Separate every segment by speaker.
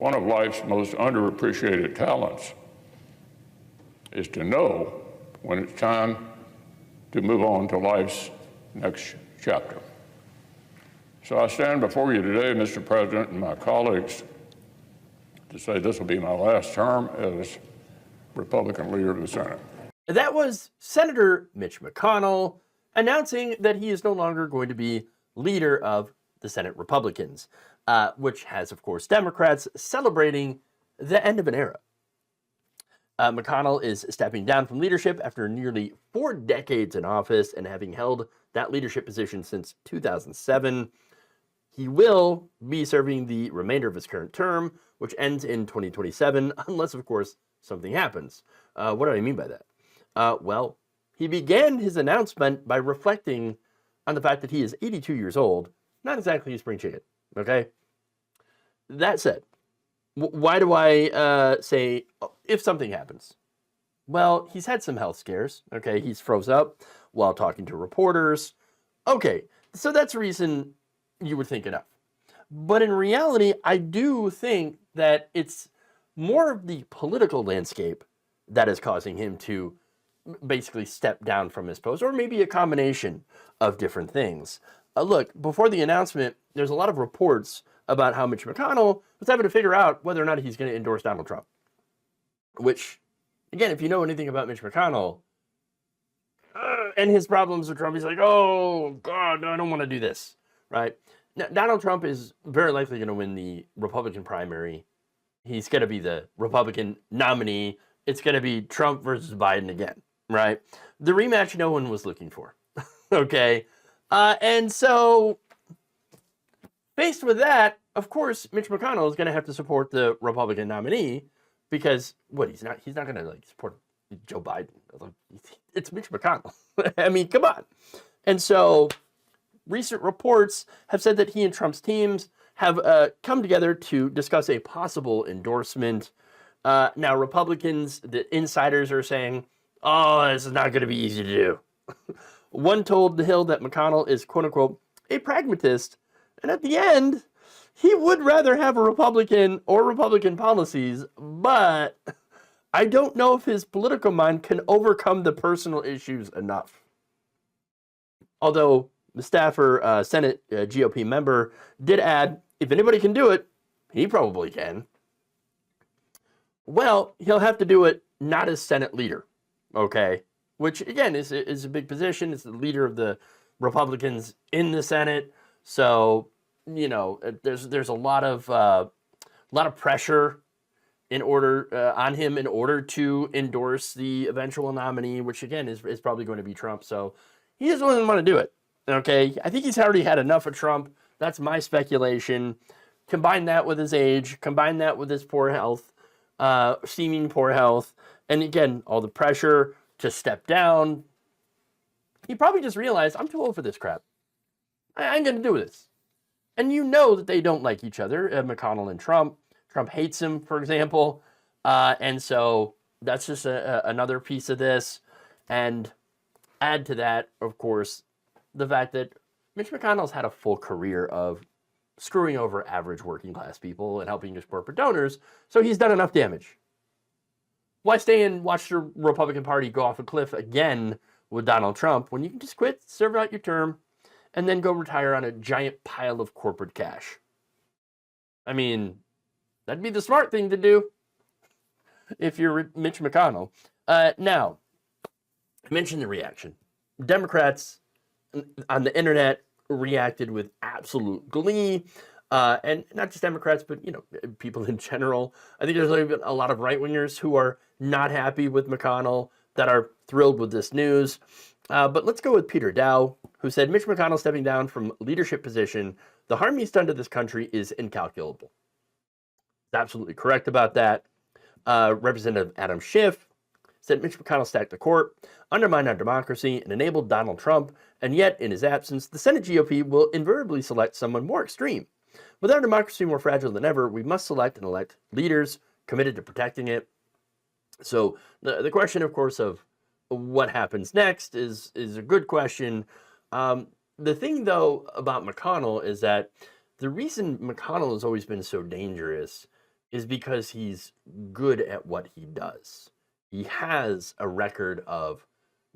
Speaker 1: one of life's most underappreciated talents is to know when it's time to move on to life's next chapter. So I stand before you today, Mr. President, and my colleagues, to say this will be my last term as Republican leader of the Senate.
Speaker 2: That was Senator Mitch McConnell announcing that he is no longer going to be leader of the Senate Republicans, which has, of course, Democrats celebrating the end of an era. McConnell is stepping down from leadership after nearly 4 decades in office and having held that leadership position since 2007. He will be serving the remainder of his current term, which ends in 2027, unless, of course, something happens. What do I mean by that? Well, he began his announcement by reflecting on the fact that he is 82 years old, not exactly a spring chicken, okay? That said, why do I say if something happens? Well, he's had some health scares, okay? He's froze up while talking to reporters. Okay, so that's a reason you would think enough. But in reality, I do think that it's more of the political landscape that is causing him to basically step down from his post, or maybe a combination of different things. Look, before the announcement, there's a lot of reports about how Mitch McConnell was having to figure out whether or not he's going to endorse Donald Trump. Which, again, if you know anything about Mitch McConnell and his problems with Trump, he's like, oh, God, no, I don't want to do this, right? Now, Donald Trump is very likely going to win the Republican primary. He's going to be the Republican nominee. It's going to be Trump versus Biden again, right? The rematch no one was looking for, okay? And so, faced with that, of course, Mitch McConnell is going to have to support the Republican nominee because he's not going to support Joe Biden. It's Mitch McConnell. I mean, come on. And so, recent reports have said that he and Trump's teams have come together to discuss a possible endorsement. Now, Republicans, the insiders are saying, oh, this is not going to be easy to do. One told The Hill that McConnell is, quote unquote, a pragmatist. And at the end, he would rather have a Republican or Republican policies, but I don't know if his political mind can overcome the personal issues enough. Although the staffer, Senate GOP member, did add, if anybody can do it, he probably can. Well, he'll have to do it not as Senate leader, okay? Which, again, is a big position. It's the leader of the Republicans in the Senate. So, you know, there's a lot of pressure in order on him in order to endorse the eventual nominee, which, again, is probably going to be Trump. So he doesn't want to do it, okay? I think he's already had enough of Trump. That's my speculation. Combine that with his age. Combine that with his poor health. Seeming poor health, and again, all the pressure to step down. He probably just realized, I'm too old for this crap. I ain't gonna do this. And you know that they don't like each other, McConnell and Trump. Trump hates him, for example, and so that's just another piece of this. And add to that, of course, the fact that Mitch McConnell's had a full career of screwing over average working class people and helping his corporate donors, so he's done enough damage. Why stay and watch the Republican Party go off a cliff again with Donald Trump when you can just quit, serve out your term, and then go retire on a giant pile of corporate cash? I mean, that'd be the smart thing to do if you're Mitch McConnell. Now, I mentioned the reaction. Democrats on the internet reacted with absolute glee, and not just Democrats, but people in general. I think there's even a lot of right-wingers who are not happy with McConnell that are thrilled with this news. But let's go with Peter Dow, who said Mitch McConnell stepping down from leadership position, the harm he's done to this country is incalculable. He's absolutely correct about that. Representative Adam Schiff said Mitch McConnell stacked the court, undermined our democracy, and enabled Donald Trump, and yet, in his absence, the Senate GOP will invariably select someone more extreme. With our democracy more fragile than ever, we must select and elect leaders committed to protecting it. So the question, of course, of what happens next is a good question. The thing, though, about McConnell is that the reason McConnell has always been so dangerous is because he's good at what he does. He has a record of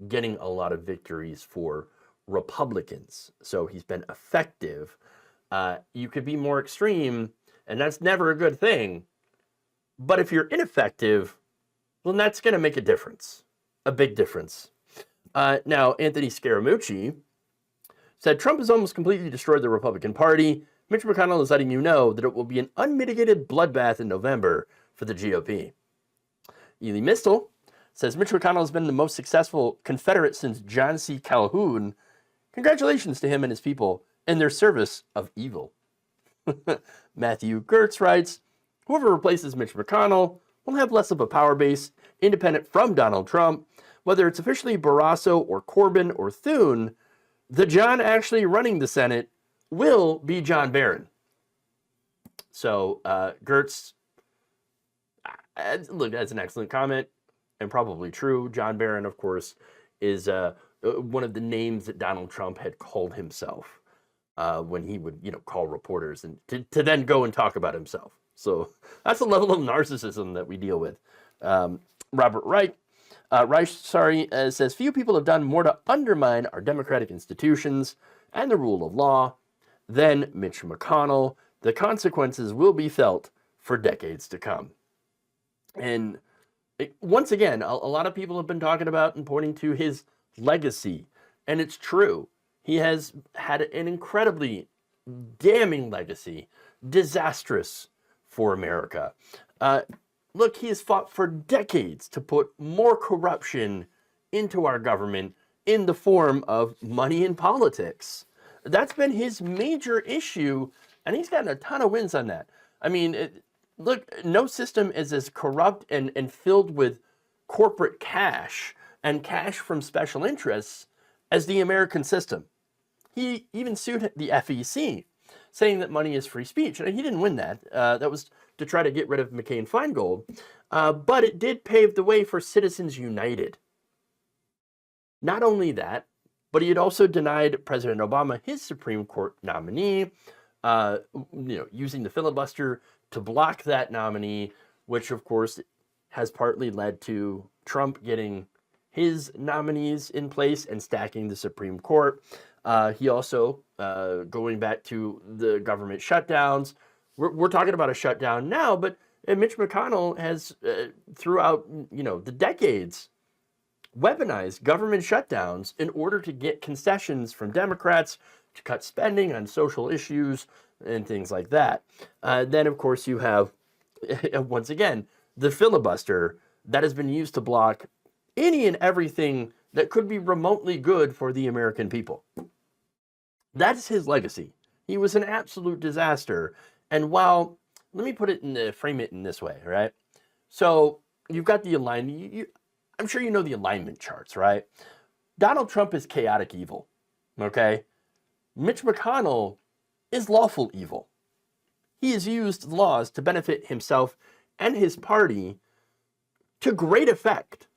Speaker 2: getting a lot of victories for Republicans. So he's been effective. You could be more extreme, and that's never a good thing. But if you're ineffective, well, that's going to make a difference, a big difference. Now, Anthony Scaramucci said Trump has almost completely destroyed the Republican Party. Mitch McConnell is letting you know that it will be an unmitigated bloodbath in November for the GOP. Ely Mistel says Mitch McConnell has been the most successful Confederate since John C. Calhoun. Congratulations to him and his people in their service of evil. Matthew Gertz writes, whoever replaces Mitch McConnell will have less of a power base independent from Donald Trump. Whether it's officially Barrasso or Corbyn or Thune, the John actually running the Senate will be John Barron. So Gertz, look, that's an excellent comment and probably true. John Barron, of course, is one of the names that Donald Trump had called himself when he would, call reporters and to then go and talk about himself. So that's the level of narcissism that we deal with. Robert Reich says, few people have done more to undermine our democratic institutions and the rule of law than Mitch McConnell. The consequences will be felt for decades to come. And once again, a lot of people have been talking about and pointing to his legacy, and it's true. He has had an incredibly damning legacy, disastrous for America. Look, he has fought for decades to put more corruption into our government in the form of money in politics. That's been his major issue, and he's gotten a ton of wins on that. I mean, look, no system is as corrupt and filled with corporate cash and cash from special interests as the American system. He even sued the FEC, saying that money is free speech. And he didn't win that. That was to try to get rid of McCain-Feingold. But it did pave the way for Citizens United. Not only that, but he had also denied President Obama his Supreme Court nominee, using the filibuster to block that nominee, which of course has partly led to Trump getting his nominees in place and stacking the Supreme Court. He also, going back to the government shutdowns, we're talking about a shutdown now, but Mitch McConnell has, throughout the decades, weaponized government shutdowns in order to get concessions from Democrats to cut spending on social issues and things like that. Then, of course, you have, once again, the filibuster that has been used to block any and everything that could be remotely good for the American people. That's his legacy. He was an absolute disaster. And while, let me frame it in this way, right? So you've got the alignment. I'm sure you know the alignment charts, right? Donald Trump is chaotic evil, okay? Mitch McConnell is lawful evil. He has used laws to benefit himself and his party to great effect.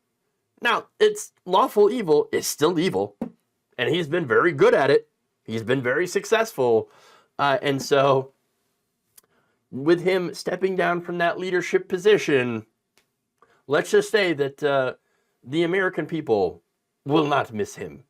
Speaker 2: Now, it's lawful evil is still evil, and he's been very good at it. He's been very successful. And so with him stepping down from that leadership position, let's just say that the American people will not miss him